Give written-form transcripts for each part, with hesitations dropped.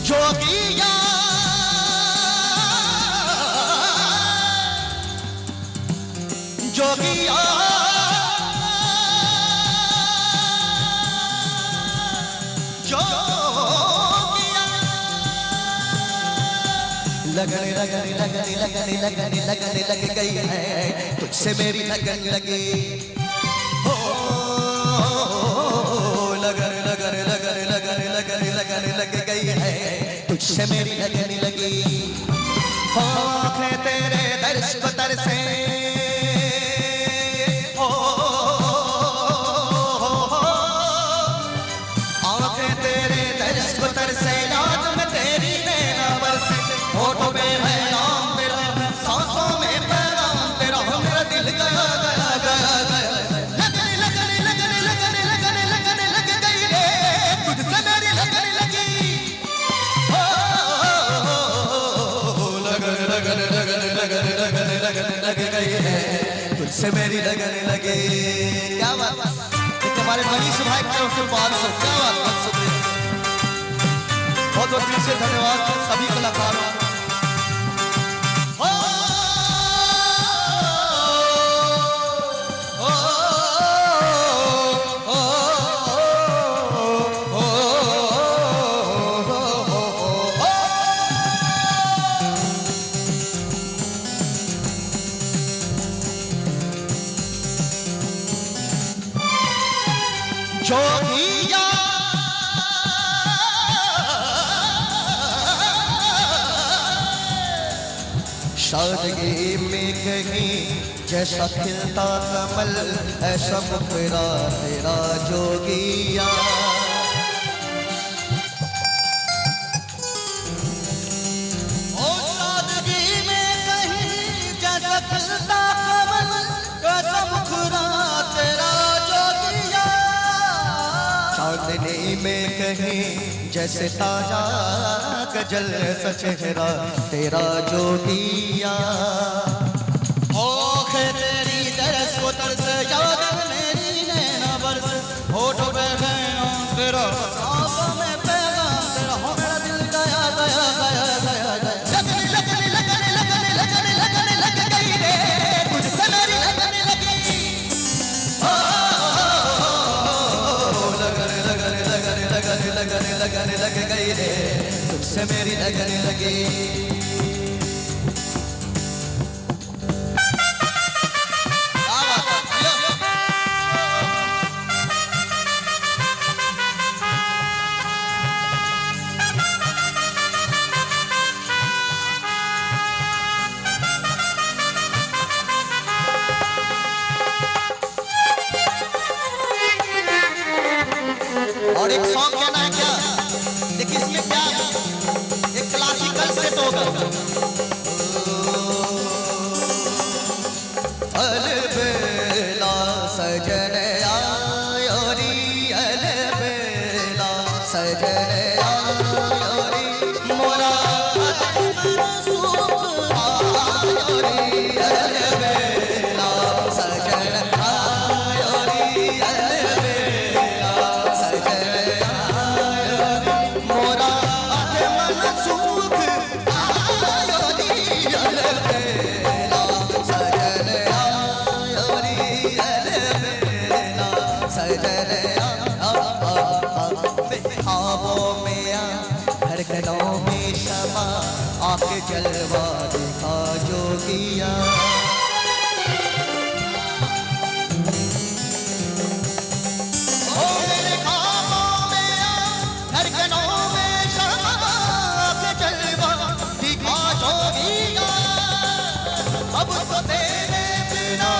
जोगिया जोगिया जोगिया लगने लगने लगने लगने लगने लगने लग गई है तुझसे मेरी लगन लगी हो लगने लगने लगने लगने लगने लगने लग गई है तुझसे मेरी लगन लगी हो आँखें तेरे दर्श को तरसे लग गई है तुझसे मेरी लगने लगे। क्या बात तुम्हारे मनीष भाई की तरफ से 500 क्या बात बहुत बहुत दिल से धन्यवाद सभी कलाकारों जोगिया सादगी में कहीं जैसा खिलता कमल ऐसा मुखरा तेरा जोगिया ओ सादगी में कहीं जैसा खिलता कमल ऐसा मुखरा तेरा जोगिया चांदनी में कहीं जैसे ताजा गजल सा चेहरा तेरा जोगिया ओखे तेरी तरस को तरस याद मेरी नैना बरस होठों पे गया तेरा सांसों में पैगाम तेरा हो मेरा दिल गया गया गया गया लगने लगने लगने लगने लगने लगने लग गई रे तुझसे मेरी लगने लगी लगने लगने लगने लगने लगने लगने लग गई रे तुझसे मेरी लगने लगी। और एक सॉन्ग कहना है क्या देखिए इसमें क्या एक क्लासिकल सेट होगा अलबेला सजन आयोरी अलबेला सजन आयोरी मोरा सुख आयोरी अलबेला सजन आयोरी अलबेला सजन आयोरी मोरा मन सुख आयोरी अलबेला सजन आयोरी अलबेला सजन ख्वाबों में धड़कनों में शमा आके जलवा देखा जोगिया मेरे ख्वाबों में धड़कनों में शमा आके जलवा दिखा जोगिया अब तो तेरे बिना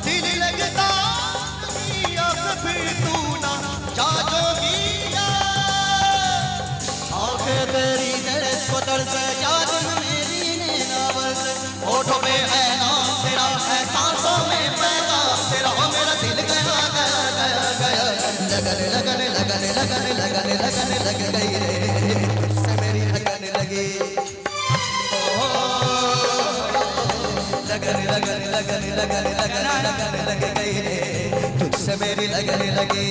दिल लगता अब फिर तू ना जा जोगिया आंखें तेरी तरस को तरस याद मेरी नैना बरस होठों पे है नाम तेरा है सांसों में पैगाम तेरा हो मेरा दिल गया गया गया गया लगने लगने लगने लगने लगने लगने लग गई रे तुझसे मेरी लगने लगी लगने लगने लगने लगने लगने लगने लग गई रे तुझसे मेरी लगने लगी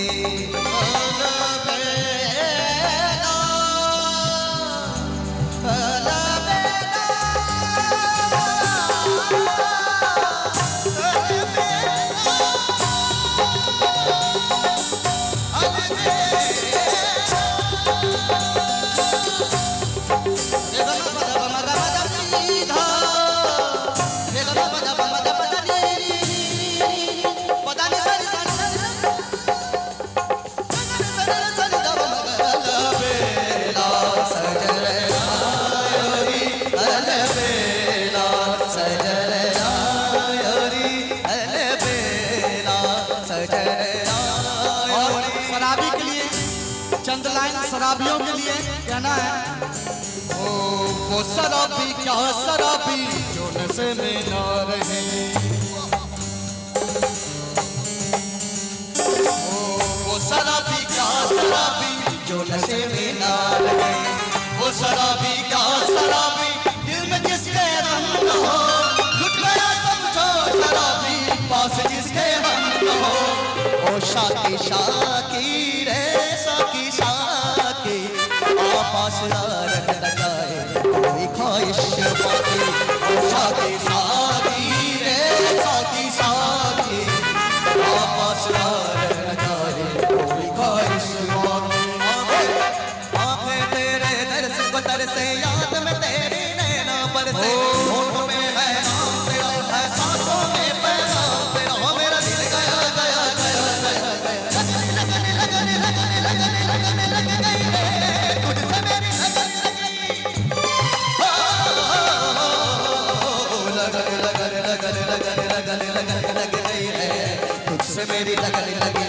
चंद लाइन शराबियों के लिए कहना है। ओ वो शराबी क्या शराबी जो नशे में ना रहे, ओ वो शराबी क्या शराबी जो नशे में ना रहे, वो शराबी क्या शराबी दिल में जिसके हम न हो, लुट गया समझो शराबी पास जिसके हम न हो। ओ शाकी शाकी रे साकी साकी आपस रख लगाए कोई ख्वाहिश बाकी। साकी साकी रे साकी साकी आपस रख लगाए कोई ख्वाहिश बाकी। आंखें तेरे दर्श को तरसे याद में तेरी नैना बरसे, होठों में है नाम तेरा है सांसों में पैगाम तेरा, हो मेरा दिल गया गया गया गया गया लगने लगने लगने लगने लगने लग गई है तुझसे मेरी लगन लगी, लगने लगने लगने लगने लगने लगने लग गई है तुझसे मेरी लगन लगी।